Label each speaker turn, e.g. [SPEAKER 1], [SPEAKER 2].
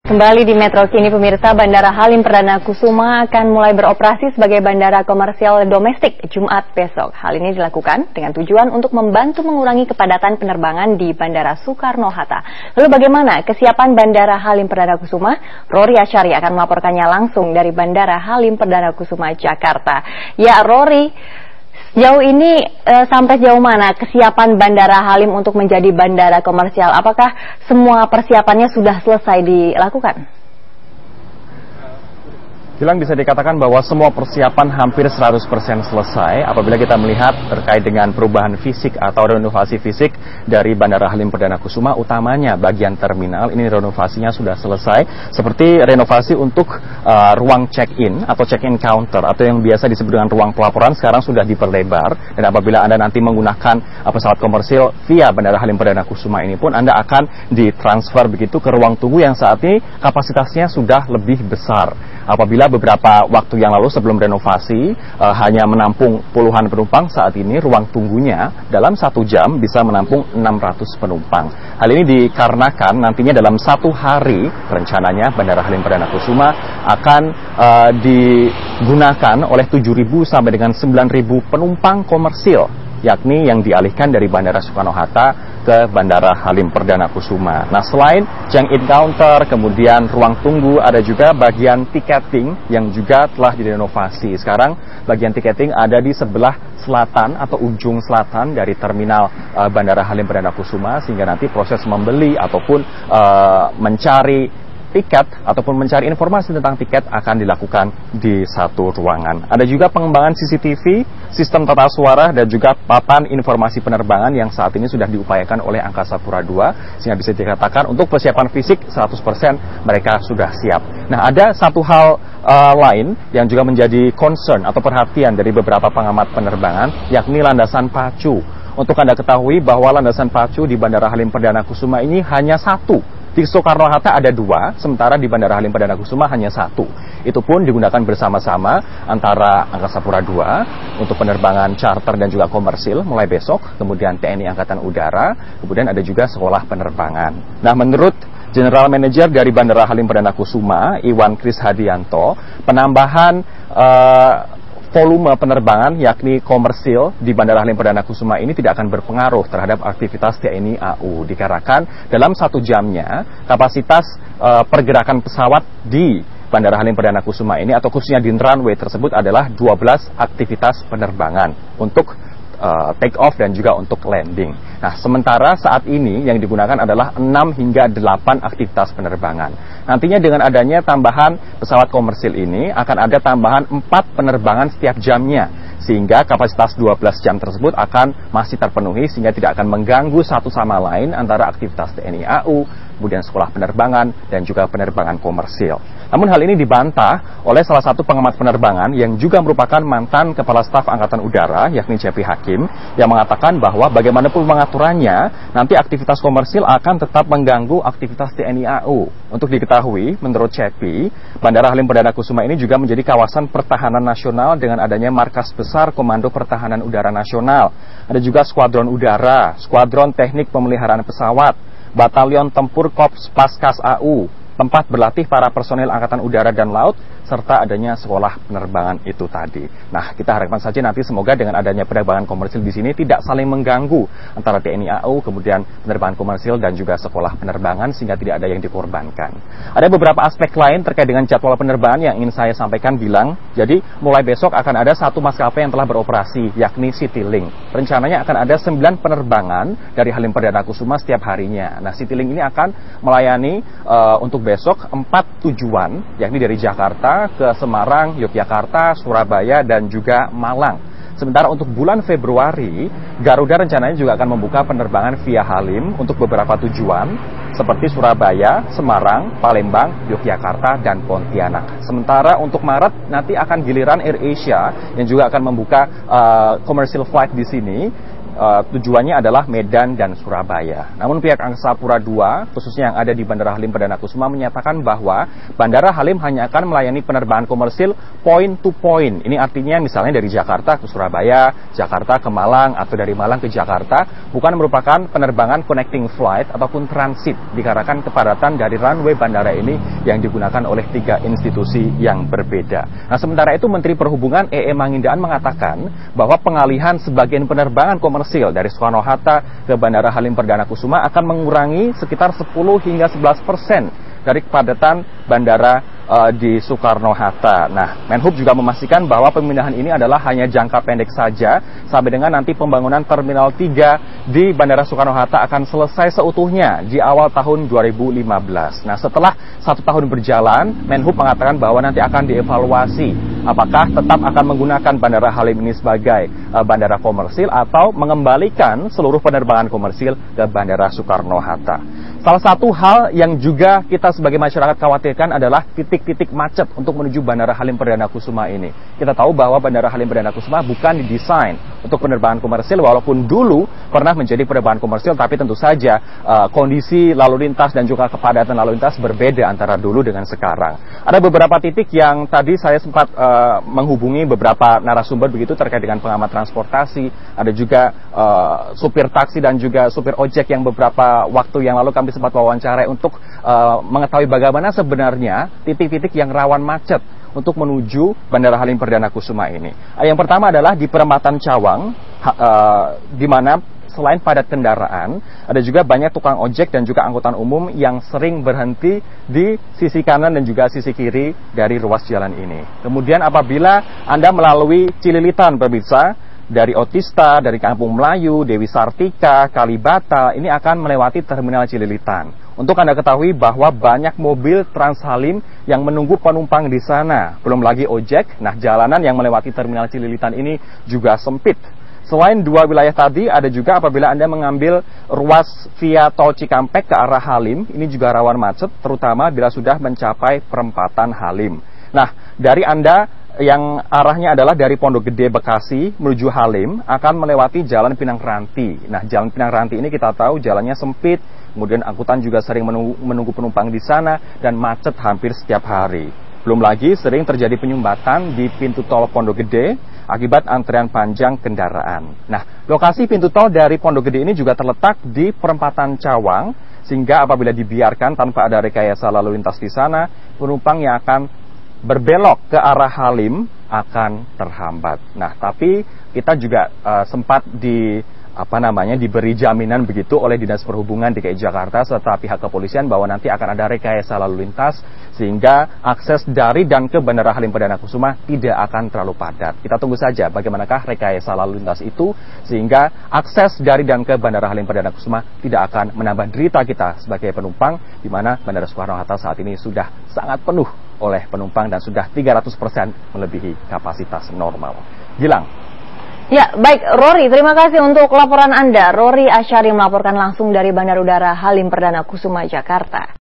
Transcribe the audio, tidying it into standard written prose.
[SPEAKER 1] Kembali di Metro Kini pemirsa, Bandara Halim Perdana Kusuma akan mulai beroperasi sebagai bandara komersial domestik Jumat besok. Hal ini dilakukan dengan tujuan untuk membantu mengurangi kepadatan penerbangan di Bandara Soekarno-Hatta. Lalu bagaimana kesiapan Bandara Halim Perdana Kusuma? Rory Asyari akan melaporkannya langsung dari Bandara Halim Perdana Kusuma, Jakarta. Ya Rory, sejauh ini sampai sejauh mana kesiapan Bandara Halim untuk menjadi bandara komersial? Apakah semua persiapannya sudah selesai dilakukan?
[SPEAKER 2] Gilang, bisa dikatakan bahwa semua persiapan hampir 100% selesai apabila kita melihat terkait dengan perubahan fisik atau renovasi fisik dari Bandara Halim Perdana Kusuma, utamanya bagian terminal ini renovasinya sudah selesai, seperti renovasi untuk ruang check-in atau check-in counter atau yang biasa disebut dengan ruang pelaporan sekarang sudah diperlebar, dan apabila Anda nanti menggunakan pesawat komersil via Bandara Halim Perdana Kusuma ini pun Anda akan ditransfer begitu ke ruang tunggu yang saat ini kapasitasnya sudah lebih besar. Apabila beberapa waktu yang lalu sebelum renovasi hanya menampung puluhan penumpang, saat ini ruang tunggunya dalam 1 jam bisa menampung 600 penumpang. Hal ini dikarenakan nantinya dalam 1 hari rencananya Bandara Halim Perdana Kusuma akan digunakan oleh 7.000 sampai dengan 9.000 penumpang komersil, yakni yang dialihkan dari Bandara Soekarno-Hatta ke Bandara Halim Perdana Kusuma. Nah, selain check-in counter, kemudian ruang tunggu, ada juga bagian tiketing yang juga telah direnovasi. Sekarang bagian tiketing ada di sebelah selatan atau ujung selatan dari terminal Bandara Halim Perdana Kusuma, sehingga nanti proses membeli ataupun mencari tiket ataupun mencari informasi tentang tiket akan dilakukan di satu ruangan. Ada juga pengembangan CCTV, sistem tata suara, dan juga papan informasi penerbangan yang saat ini sudah diupayakan oleh Angkasa Pura II, sehingga bisa dikatakan untuk persiapan fisik 100% mereka sudah siap. Nah, ada satu hal lain yang juga menjadi concern atau perhatian dari beberapa pengamat penerbangan, yakni landasan pacu. Untuk Anda ketahui bahwa landasan pacu di Bandara Halim Perdana Kusuma ini hanya 1. Di Soekarno-Hatta ada 2, sementara di Bandara Halim Perdana Kusuma hanya 1. Itu pun digunakan bersama-sama antara Angkasa Pura II untuk penerbangan charter dan juga komersil mulai besok, kemudian TNI Angkatan Udara, kemudian ada juga sekolah penerbangan. Nah, menurut General Manager dari Bandara Halim Perdana Kusuma, Iwan Kris Hadianto, penambahan volume penerbangan yakni komersil di Bandara Halim Perdana Kusuma ini tidak akan berpengaruh terhadap aktivitas TNI AU, dikarenakan dalam 1 jamnya kapasitas pergerakan pesawat di Bandara Halim Perdana Kusuma ini atau khususnya di runway tersebut adalah 12 aktivitas penerbangan untuk take off dan juga untuk landing. Nah, sementara saat ini yang digunakan adalah 6 hingga 8 aktivitas penerbangan. Nantinya dengan adanya tambahan pesawat komersil ini akan ada tambahan 4 penerbangan setiap jamnya, sehingga kapasitas 12 jam tersebut akan masih terpenuhi sehingga tidak akan mengganggu satu sama lain antara aktivitas TNI AU, kemudian sekolah penerbangan dan juga penerbangan komersil. Namun hal ini dibantah oleh salah satu pengamat penerbangan yang juga merupakan mantan Kepala Staf Angkatan Udara, yakni Cepi Hakim, yang mengatakan bahwa bagaimanapun pengaturannya, nanti aktivitas komersil akan tetap mengganggu aktivitas TNI AU. Untuk diketahui, menurut Cepi, Bandara Halim Perdana Kusuma ini juga menjadi kawasan pertahanan nasional dengan adanya markas besar Komando Pertahanan Udara Nasional. Ada juga skuadron udara, skuadron teknik pemeliharaan pesawat, batalion tempur Korps Paskas AU, tempat berlatih para personel Angkatan Udara dan Laut, serta adanya sekolah penerbangan itu tadi. Nah, kita harapkan saja nanti semoga dengan adanya penerbangan komersil di sini tidak saling mengganggu antara TNI AU, kemudian penerbangan komersil dan juga sekolah penerbangan sehingga tidak ada yang dikorbankan. Ada beberapa aspek lain terkait dengan jadwal penerbangan yang ingin saya sampaikan, bilang. Jadi, mulai besok akan ada 1 maskapai yang telah beroperasi, yakni Citylink. Rencananya akan ada 9 penerbangan dari Halim Perdana Kusuma setiap harinya. Nah, Citylink ini akan melayani untuk besok 4 tujuan, yakni dari Jakarta ke Semarang, Yogyakarta, Surabaya, dan juga Malang. Sementara untuk bulan Februari, Garuda rencananya juga akan membuka penerbangan via Halim untuk beberapa tujuan seperti Surabaya, Semarang, Palembang, Yogyakarta, dan Pontianak. Sementara untuk Maret nanti akan giliran AirAsia yang juga akan membuka commercial flight di sini tujuannya adalah Medan dan Surabaya. Namun pihak Angkasa Pura II, khususnya yang ada di Bandara Halim Perdana Kusuma, menyatakan bahwa Bandara Halim hanya akan melayani penerbangan komersil point to point. Ini artinya misalnya dari Jakarta ke Surabaya, Jakarta ke Malang, atau dari Malang ke Jakarta, bukan merupakan penerbangan connecting flight ataupun transit, dikarenakan kepadatan dari runway bandara ini yang digunakan oleh 3 institusi yang berbeda. Nah, sementara itu Menteri Perhubungan Mangindaan mengatakan bahwa pengalihan sebagian penerbangan komersil dari Soekarno-Hatta ke Bandara Halim Perdana Kusuma akan mengurangi sekitar 10 hingga 11% dari kepadatan bandara di Soekarno-Hatta. Nah, Menhub juga memastikan bahwa pemindahan ini adalah hanya jangka pendek saja sampai dengan nanti pembangunan Terminal 3 di Bandara Soekarno-Hatta akan selesai seutuhnya di awal tahun 2015. Nah, setelah 1 tahun berjalan, Menhub mengatakan bahwa nanti akan dievaluasi apakah tetap akan menggunakan Bandara Halim ini sebagai bandara komersil atau mengembalikan seluruh penerbangan komersil ke Bandara Soekarno-Hatta. Salah satu hal yang juga kita sebagai masyarakat khawatirkan adalah titik-titik macet untuk menuju Bandara Halim Perdana Kusuma ini. Kita tahu bahwa Bandara Halim Perdana Kusuma bukan didesain untuk penerbangan komersil, walaupun dulu pernah menjadi penerbangan komersil, tapi tentu saja kondisi lalu lintas dan juga kepadatan lalu lintas berbeda antara dulu dengan sekarang. Ada beberapa titik yang tadi saya sempat menghubungi beberapa narasumber begitu terkait dengan pengamat transportasi, ada juga supir taksi dan juga supir ojek yang beberapa waktu yang lalu kami sempat wawancara untuk mengetahui bagaimana sebenarnya titik-titik yang rawan macet untuk menuju Bandara Halim Perdana Kusuma ini. Yang pertama adalah di perempatan Cawang, di mana selain padat kendaraan, ada juga banyak tukang ojek dan juga angkutan umum yang sering berhenti di sisi kanan dan juga sisi kiri dari ruas jalan ini. Kemudian apabila Anda melalui Cililitan, pemirsa, dari Otista, dari Kampung Melayu, Dewi Sartika, Kalibata, ini akan melewati Terminal Cililitan. Untuk Anda ketahui bahwa banyak mobil Trans Halim yang menunggu penumpang di sana. Belum lagi ojek, nah jalanan yang melewati Terminal Cililitan ini juga sempit. Selain 2 wilayah tadi, ada juga apabila Anda mengambil ruas via Tol Cikampek ke arah Halim, ini juga rawan macet, terutama bila sudah mencapai perempatan Halim. Nah, dari Anda yang arahnya adalah dari Pondok Gede Bekasi menuju Halim akan melewati Jalan Pinang Ranti. Nah, Jalan Pinang Ranti ini kita tahu jalannya sempit, kemudian angkutan juga sering menunggu penumpang di sana dan macet hampir setiap hari. Belum lagi sering terjadi penyumbatan di pintu tol Pondok Gede akibat antrean panjang kendaraan. Nah, lokasi pintu tol dari Pondok Gede ini juga terletak di perempatan Cawang, sehingga apabila dibiarkan tanpa ada rekayasa lalu lintas di sana, penumpang yang akan berbelok ke arah Halim akan terhambat. Nah, tapi kita juga sempat diberi jaminan begitu oleh Dinas Perhubungan DKI Jakarta serta pihak kepolisian bahwa nanti akan ada rekayasa lalu lintas sehingga akses dari dan ke Bandara Halim Perdana Kusuma tidak akan terlalu padat. Kita tunggu saja bagaimanakah rekayasa lalu lintas itu sehingga akses dari dan ke Bandara Halim Perdana Kusuma tidak akan menambah derita kita sebagai penumpang, di mana Bandara Soekarno-Hatta saat ini sudah sangat penuh oleh penumpang dan sudah 300% melebihi kapasitas normal. Gilang.
[SPEAKER 1] Ya, baik Rory, terima kasih untuk laporan Anda. Rory Asyari melaporkan langsung dari Bandara Udara Halim Perdana Kusuma, Jakarta.